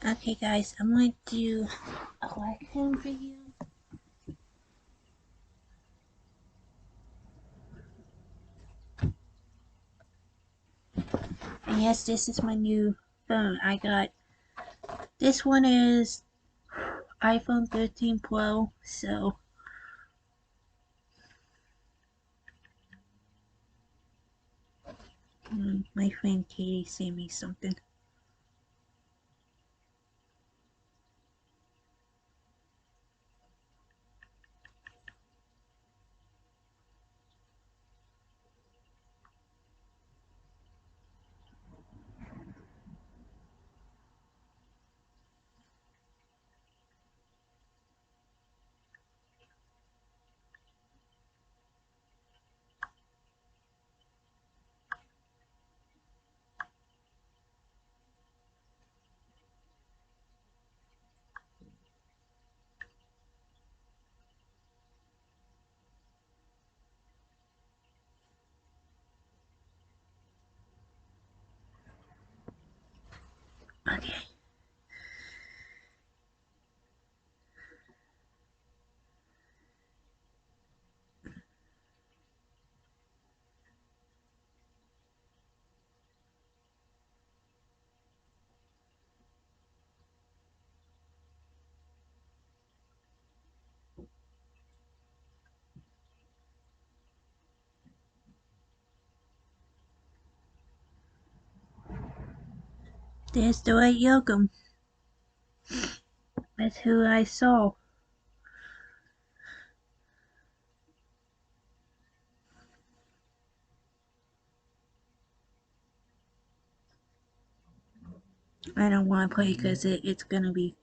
Okay guys, I'm going to do a collection video. And yes, this is my new phone. I got, this one is iPhone 13 Pro, so my friend Katie sent me something. Okay. There's the white Yokum. That's who I saw. I don't want to play because it's gonna be,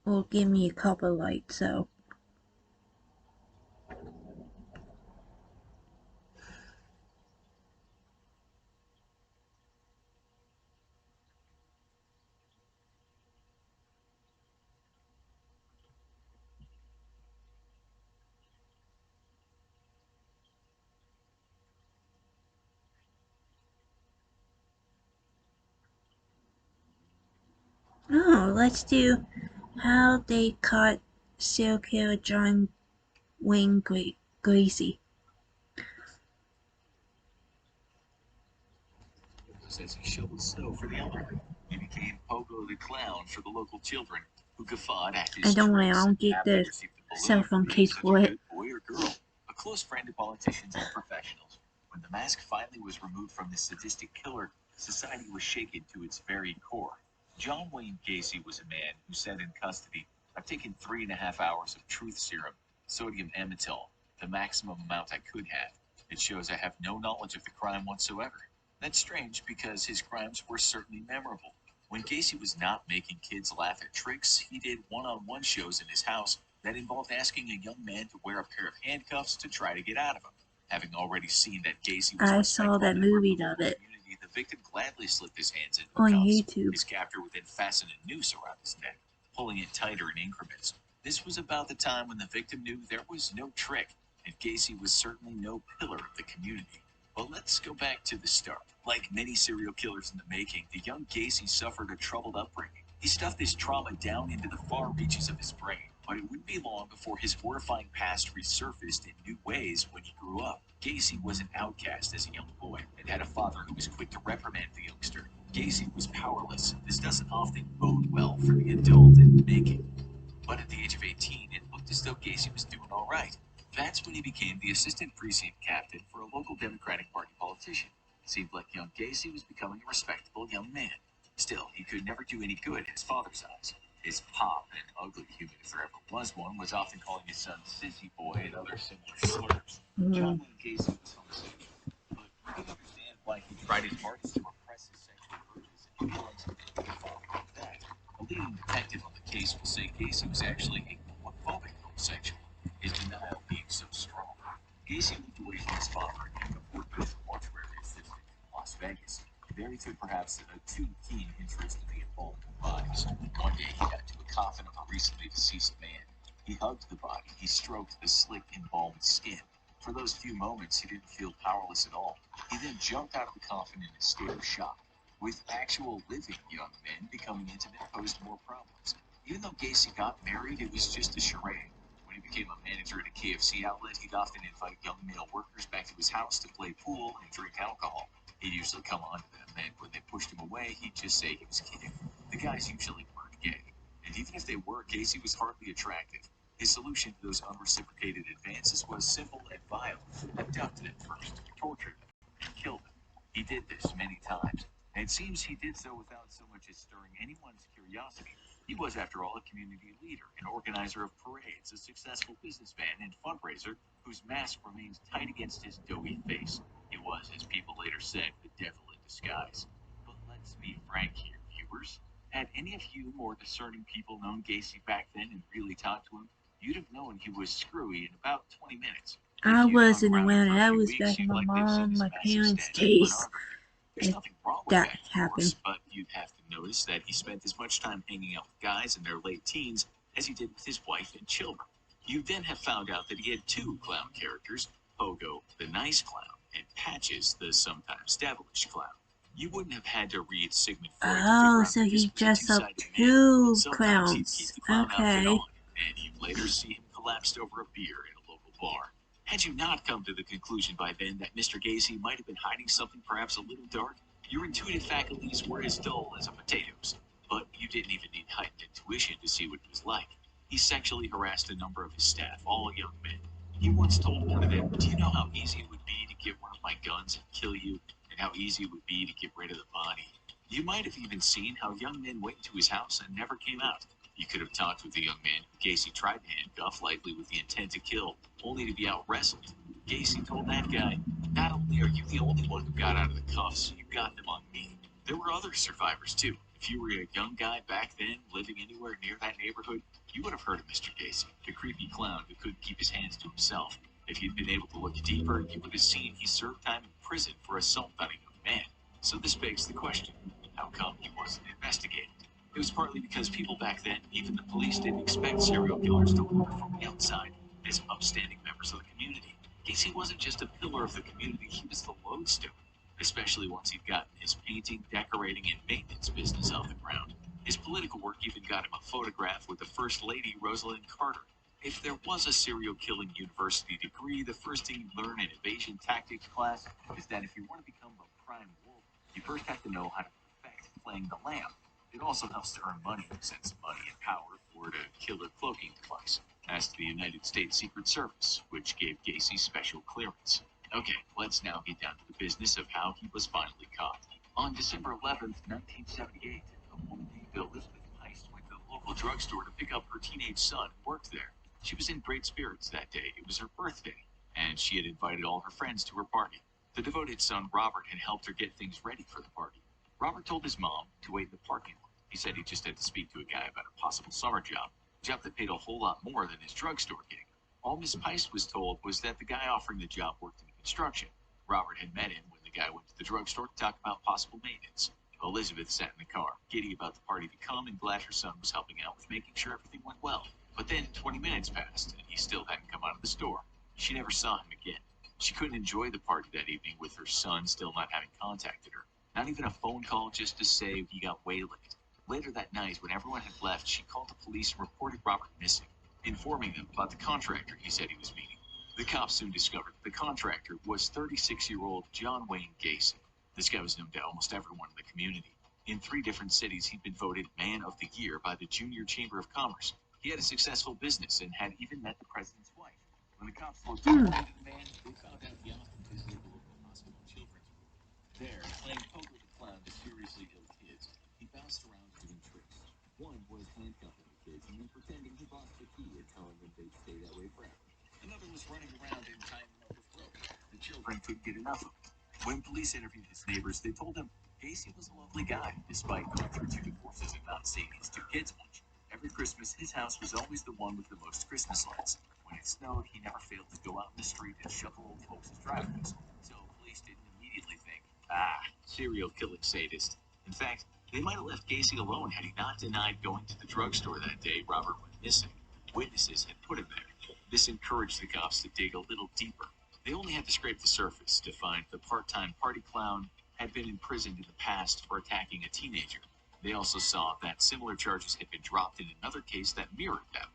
will give me a copyright, so. Oh, let's do how they caught serial killer John Wayne Gacy. As he shoveled snow for the elderly, he became Pogo the Clown for the local children, who guffawed at his I don't worry, tricks I'll and get happily the received the cell balloon for phone being case such for a it. good boy or girl. A close friend of politicians and professionals. When the mask finally was removed from the sadistic killer, society was shaken to its very core. John Wayne Gacy was a man who said in custody, "I've taken 3.5 hours of truth serum, sodium amytal, the maximum amount I could have. It shows I have no knowledge of the crime whatsoever." That's strange because his crimes were certainly memorable. When Gacy was not making kids laugh at tricks, he did one-on-one shows in his house that involved asking a young man to wear a pair of handcuffs to try to get out of them. Having already seen that Gacy was a I saw respectable that member of movie the of local it community, the victim gladly slipped his hands into the on cuffs. YouTube. His captor would then fasten a noose around his neck, pulling it tighter in increments. This was about the time when the victim knew there was no trick, and Gacy was certainly no pillar of the community. But let's go back to the start. Like many serial killers in the making, the young Gacy suffered a troubled upbringing. He stuffed this trauma down into the far reaches of his brain, but it wouldn't be long before his horrifying past resurfaced in new ways when he grew up. Gacy was an outcast as a young boy and had a father who was quick to reprimand the youngster. Gacy was powerless. This doesn't often bode well for the adult in the making. But at the age of 18, it looked as though Gacy was doing all right. That's when he became the assistant precinct captain for a local Democratic Party politician. It seemed like young Gacy was becoming a respectable young man. Still, he could never do any good in his father's eyes. His pop, an ugly human if there ever was one, was often calling his son sissy boy and other similar slurs. John Wayne Gacy was homosexual, but you can understand why he tried his hardest to repress his sexual urges and feelings and didn't follow that. A leading detective on the case will say Gacy was actually a homophobic homosexual, his denial being so strong. Gacy moved away from his father and took up work as a mortuary assistant in Las Vegas. There he took perhaps a too keen interest in the involvement of bodies. One day he got to a coffin of a recently deceased man. He hugged the body, he stroked the slick, embalmed skin. For those few moments, he didn't feel powerless at all. He then jumped out of the coffin in a state of shock. with actual living young men becoming intimate posed more problems. Even though Gacy got married, it was just a charade. When he became a manager at a KFC outlet, he'd often invite young male workers back to his house to play pool and drink alcohol. He'd usually come on to them, and when they pushed him away, he'd just say he was kidding. The guys usually weren't gay. And even if they were, Gacy was hardly attractive. His solution to those unreciprocated advances was simple and violent. Abduct them first, torture them, and kill them. He did this many times, and it seems he did so without so much as stirring anyone's curiosity. He was, after all, a community leader, an organizer of parades, a successful businessman and fundraiser whose mask remains tight against his doughy face. He was, as people later said, the devil in disguise. But let's be frank here, viewers. Had any of you more discerning people known Gacy back then and really talked to him, you'd have known he was screwy in about 20 minutes. I wasn't aware. That was back in my mom, my parents' days. There's nothing wrong with that, of course, but you'd have to notice that he spent as much time hanging out with guys in their late teens as he did with his wife and children. You'd then have found out that he had two clown characters, Pogo, the nice clown, and Patches, the sometimes devilish clown. You wouldn't have had to read Sigmund Freud to figure out So that he this was a dressed up two-sided man. two Sometimes he'd clowns. keep the clown outfit Okay. on, and you'd later see him collapsed over a beer in a local bar. Had you not come to the conclusion by then that Mr. Gacy might have been hiding something perhaps a little dark, your intuitive faculties were as dull as a potato's. But you didn't even need heightened intuition to see what he was like. He sexually harassed a number of his staff, all young men. He once told one of them, "Do you know how easy it would be to get one of my guns and kill you, and how easy it would be to get rid of the body?" You might have even seen how young men went into his house and never came out. You could have talked with the young man who Gacy tried to handcuff, likely with the intent to kill, only to be out-wrestled. Gacy told that guy, "Not only are you the only one who got out of the cuffs, you got them on me." There were other survivors, too. If you were a young guy back then, living anywhere near that neighborhood, you would have heard of Mr. Gacy, the creepy clown who couldn't keep his hands to himself. If you'd been able to look deeper, you would have seen he served time in prison for assault on a young man. So this begs the question, how come he wasn't investigated? It was partly because people back then, even the police, didn't expect serial killers to look from the outside as upstanding members of the community. Gacy wasn't just a pillar of the community, he was the lodestone, especially once he'd gotten his painting, decorating, and maintenance business off the ground. His political work even got him a photograph with the First Lady, Rosalind Carter. If there was a serial killing university degree, the first thing you learn in evasion tactics class is that if you want to become a prime wolf, you first have to know how to perfect playing the lamb. It also helps to earn money, since money and power afford a killer cloaking device. As to the United States Secret Service, which gave Gacy special clearance. Okay, let's now get down to the business of how he was finally caught. On December 11th, 1978, a woman named Elizabeth Heist went to the local drugstore to pick up her teenage son who worked there. She was in great spirits that day. It was her birthday, and she had invited all her friends to her party. The devoted son, Robert, had helped her get things ready for the party. Robert told his mom to wait in the parking lot. He said he just had to speak to a guy about a possible summer job, a job that paid a whole lot more than his drugstore gig. All Miss Pice was told was that the guy offering the job worked in construction. Robert had met him when the guy went to the drugstore to talk about possible maintenance. Elizabeth sat in the car, giddy about the party to come and glad her son was helping out with making sure everything went well. But then 20 minutes passed, and he still hadn't come out of the store. She never saw him again. She couldn't enjoy the party that evening with her son still not having contacted her. Not even a phone call just to say he got waylaid. Later that night, when everyone had left, she called the police and reported Robert missing, informing them about the contractor he said he was meeting. The cops soon discovered the contractor was 36-year-old John Wayne Gacy. This guy was known to almost everyone in the community. In 3 different cities, he'd been voted Man of the Year by the Junior Chamber of Commerce. He had a successful business and had even met the president's wife. When the cops looked into the man, they found out he often visited the local hospital children's ward. There, playing Pogo the Clown to seriously ill kids, he bounced around doing tricks. One was handcuffing the kids and then pretending he lost the key and telling them they'd stay that way forever. Another was running around and tying them up with rope. The children couldn't get enough of it. When police interviewed his neighbors, they told him Gacy was a lovely guy, despite going through 2 divorces and not seeing his 2 kids much. Every Christmas, his house was always the one with the most Christmas lights. When it snowed, he never failed to go out in the street and shovel old folks' driveways. So police didn't immediately think, serial killing sadist. In fact, they might have left Gacy alone had he not denied going to the drugstore that day Robert went missing. Witnesses had put him there. This encouraged the cops to dig a little deeper. They only had to scrape the surface to find the part-time party clown, had been imprisoned in the past for attacking a teenager. They also saw that similar charges had been dropped in another case that mirrored them.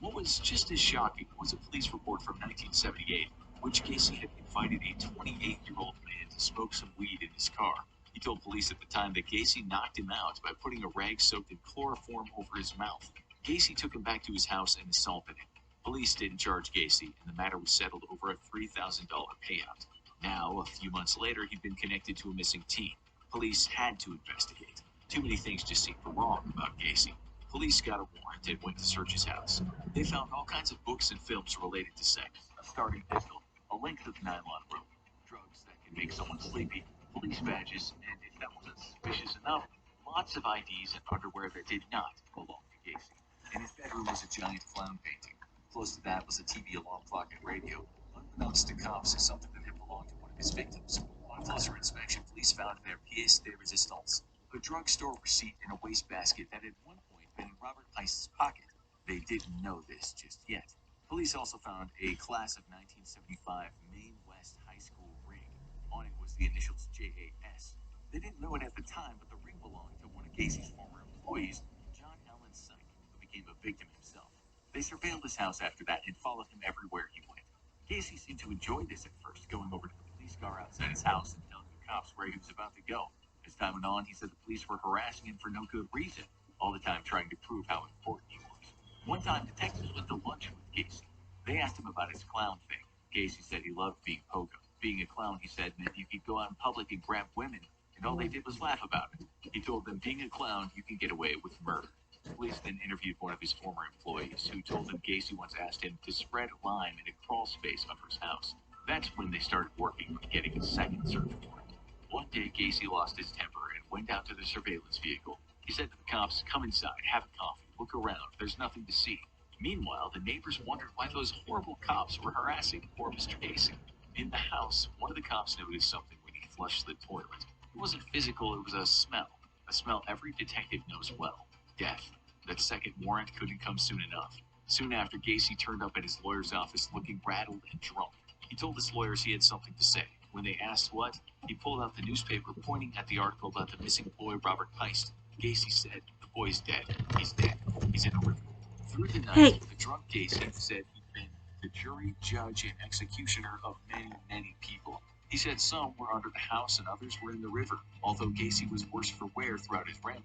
What was just as shocking was a police report from 1978, in which Gacy had invited a 28-year-old man to smoke some weed in his car. He told police at the time that Gacy knocked him out by putting a rag soaked in chloroform over his mouth. Gacy took him back to his house and assaulted him. Police didn't charge Gacy, and the matter was settled over a $3,000 payout. Now, a few months later, he'd been connected to a missing teen. Police had to investigate. Too many things just seemed wrong about Gacy. Police got a warrant and went to search his house. They found all kinds of books and films related to sex, a starting pistol, a length of nylon rope, drugs that can make someone sleepy, police badges, and if that wasn't suspicious enough, lots of IDs and underwear that did not belong to Gacy. In his bedroom was a giant clown painting. Close to that was a TV alarm clock and radio. Unbeknownst to cops, something that had belonged to one of his victims. On closer inspection, police found their pièce de résistance, a drugstore receipt in a wastebasket that at one point been in Robert Heist's pocket. They didn't know this just yet. Police also found a class of 1975 Maine West High School ring. On it was the initials JAS. They didn't know it at the time, but the ring belonged to one of Gacy's former employees, John Allen Syke, who became a victim himself. They surveilled his house after that and followed him everywhere he went. Gacy seemed to enjoy this at first, going over to the police car outside his house and telling the cops where he was about to go. As time went on, he said the police were harassing him for no good reason, all the time trying to prove how important he was. One time, detectives went to lunch with Gacy. They asked him about his clown thing. Gacy said he loved being pogo. Being a clown, he said, meant you could go out in public and grab women, and all they did was laugh about it. He told them, being a clown, you can get away with murder. Police then interviewed one of his former employees, who told them Gacy once asked him to spread lime in a crawl space under his house. That's when they started working on getting a second search warrant. One day, Gacy lost his temper and went out to the surveillance vehicle. He said to the cops, come inside, have a coffee, look around, there's nothing to see. Meanwhile, the neighbors wondered why those horrible cops were harassing poor Mr. Gacy. In the house, one of the cops noticed something when he flushed the toilet. It wasn't physical, it was a smell every detective knows well, death. That second warrant couldn't come soon enough. Soon after, Gacy turned up at his lawyer's office looking rattled and drunk. He told his lawyers he had something to say. When they asked what, he pulled out the newspaper, pointing at the article about the missing boy, Robert Heist. Gacy said, the boy's dead. He's dead. He's in a river. Through the night, Hey. the drunk Gacy said he'd been the jury, judge, and executioner of many, many people. He said some were under the house and others were in the river, although Gacy was worse for wear throughout his rambling.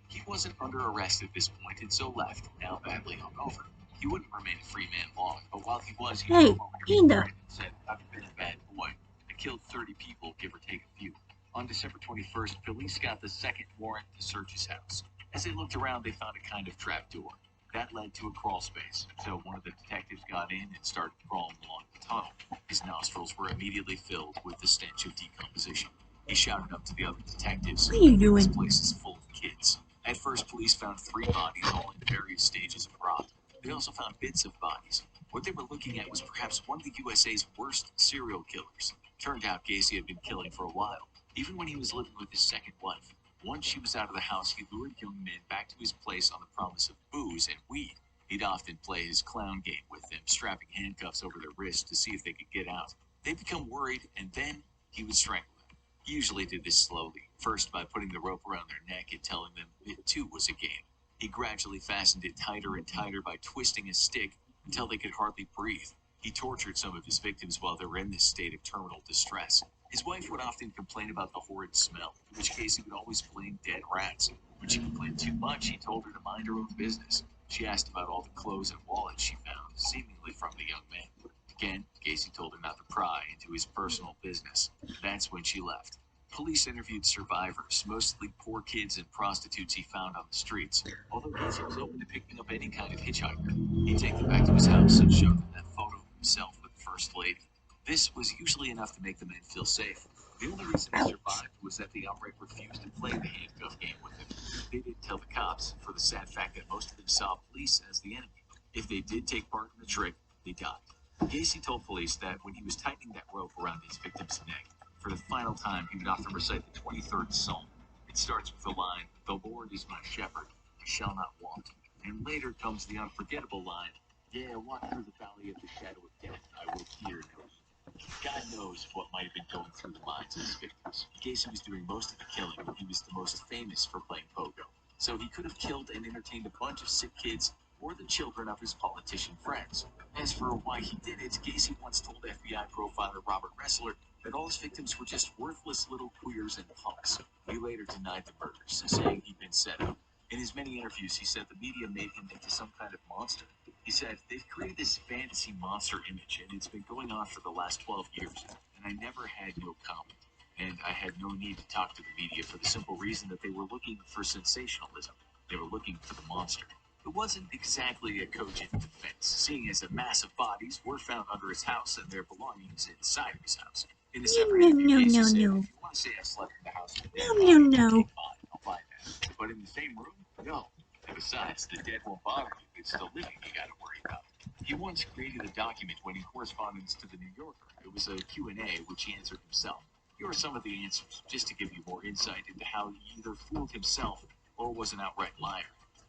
He wasn't under arrest at this point and so left, now badly hungover. He wouldn't remain a free man long, but while he was, he Hey, drove over to Linda. and said, I've been a bad boy. I killed 30 people, give or take a few. On December 21st, police got the second warrant to search his house. As they looked around, they found a kind of trapdoor. That led to a crawl space, so one of the detectives got in and started crawling along the tunnel. His nostrils were immediately filled with the stench of decomposition. He shouted up to the other detectives, What are you this doing? place is full of kids. At first, police found 3 bodies, all in various stages of rot. They also found bits of bodies. What they were looking at was perhaps one of the USA's worst serial killers. Turned out Gacy had been killing for a while, even when he was living with his second wife. Once she was out of the house, he lured young men back to his place on the promise of booze and weed. He'd often play his clown game with them, strapping handcuffs over their wrists to see if they could get out. They'd become worried, and then he would strangle them. He usually did this slowly, first by putting the rope around their neck and telling them it too was a game. He gradually fastened it tighter and tighter by twisting a stick until they could hardly breathe. He tortured some of his victims while they were in this state of terminal distress. His wife would often complain about the horrid smell, in which case he would always blame dead rats. When she complained too much, he told her to mind her own business. She asked about all the clothes and wallets she found, seemingly from the young man. Again, Gacy told her not to pry into his personal business. That's when she left. Police interviewed survivors, mostly poor kids and prostitutes he found on the streets. Although Gacy was open to picking up any kind of hitchhiker, he'd take them back to his house and show them that photo of himself with the First Lady. This was usually enough to make the men feel safe. The only reason they survived was that they outright refused to play the handcuff game with him. They didn't tell the cops, for the sad fact that most of them saw police as the enemy. If they did take part in the trick, they died. Gacy told police that when he was tightening that rope around his victim's neck, for the final time, he would often recite the 23rd Psalm. It starts with the line, the Lord is my shepherd, I shall not want. And later comes the unforgettable line, yea, I walk through the valley of the shadow of death, I will fear no evil. God knows what might have been going through the minds of his victims. Gacy was doing most of the killing when he was the most famous for playing pogo. So he could have killed and entertained a bunch of sick kids or the children of his politician friends. As for why he did it, Gacy once told FBI profiler Robert Ressler that all his victims were just worthless little queers and punks. He later denied the murders, saying he'd been set up. In his many interviews, he said the media made him into some kind of monster. He said, they've created this fantasy monster image, and it's been going on for the last 12 years, and I never had no comment. And I had no need to talk to the media for the simple reason that they were looking for sensationalism. They were looking for the monster. It wasn't exactly a cogent defense, seeing as a mass of bodies were found under his house and their belongings inside of his house. In a separate No, interview, no, Gacy no, said, no. if you want to say I slept in the house with a dead No, body, no, no. okay, fine, I'll buy that. But in the same room? No. And besides, the dead won't bother you. It's the living you gotta worry about. He once created a document when he correspondence to the New Yorker. It was a Q&A which he answered himself. Here are some of the answers, just to give you more insight into how he either fooled himself or was an outright liar.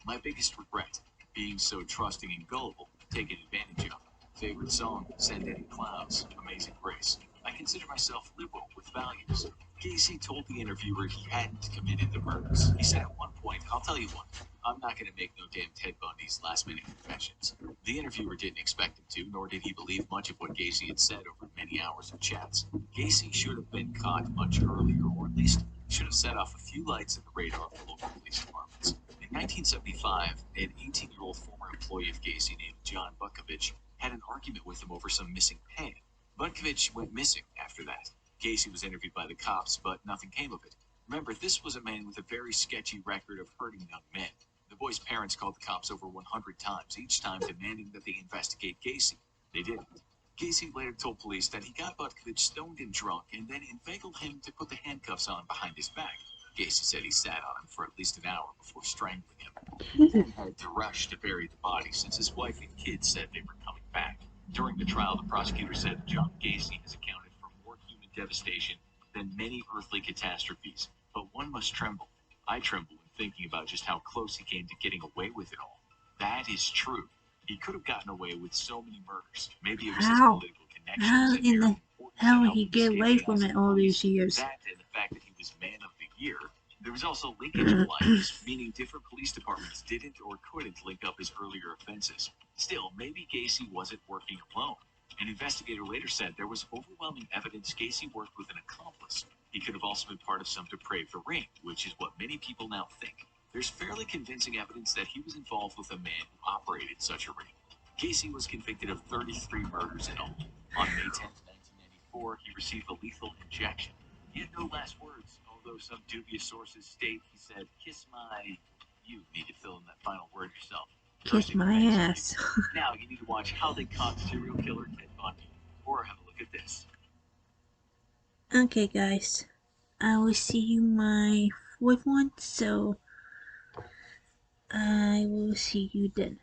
My biggest regret, being so trusting and gullible, taken advantage of. Favorite song, Send Any Clouds, Amazing Grace. I consider myself liberal with values. Gacy told the interviewer he hadn't committed the murders. He said at one point, I'll tell you what, I'm not going to make no damn Ted Bundy's last-minute confessions. The interviewer didn't expect him to, nor did he believe much of what Gacy had said over many hours of chats. Gacy should have been caught much earlier, or at least should have set off a few lights at the radar for local police departments. In 1975, an 18-year-old former employee of Gacy named John Butkovich had an argument with him over some missing pen. Butkovich went missing after that. Gacy was interviewed by the cops, but nothing came of it. Remember, this was a man with a very sketchy record of hurting young men. The boy's parents called the cops over 100 times, each time demanding that they investigate Gacy. They didn't. Gacy later told police that he got Butkovich stoned and drunk and then inveigled him to put the handcuffs on behind his back. Gacy said he sat on him for at least an hour before strangling him. He then had to rush to bury the body since his wife and kids said they were coming back. During the trial, the prosecutor said John Gacy has accounted for more human devastation than many earthly catastrophes. But one must tremble. I tremble when thinking about just how close he came to getting away with it all. That is true. He could have gotten away with so many murders. Maybe it was his How? political How connections and in their the importance hell that would helped he him get escape away from chaos it and all police. these years? That and the fact that he was Man of the Year. There was also linkage blindness, meaning different police departments didn't or couldn't link up his earlier offenses. Still, maybe Gacy wasn't working alone. An investigator later said there was overwhelming evidence Gacy worked with an accomplice. He could have also been part of some depraved ring, which is what many people now think. There's fairly convincing evidence that he was involved with a man who operated such a ring. Gacy was convicted of 33 murders in all. On May 10th, 1994, he received a lethal injection. He had no last words, although some dubious sources state he said, kiss my... You need to fill in that final word yourself. Kiss my ass. Now you need to watch How They Caught Serial Killer Ted Bundy, or have a look at this. Okay, guys. I will see you my fourth one, so I will see you then.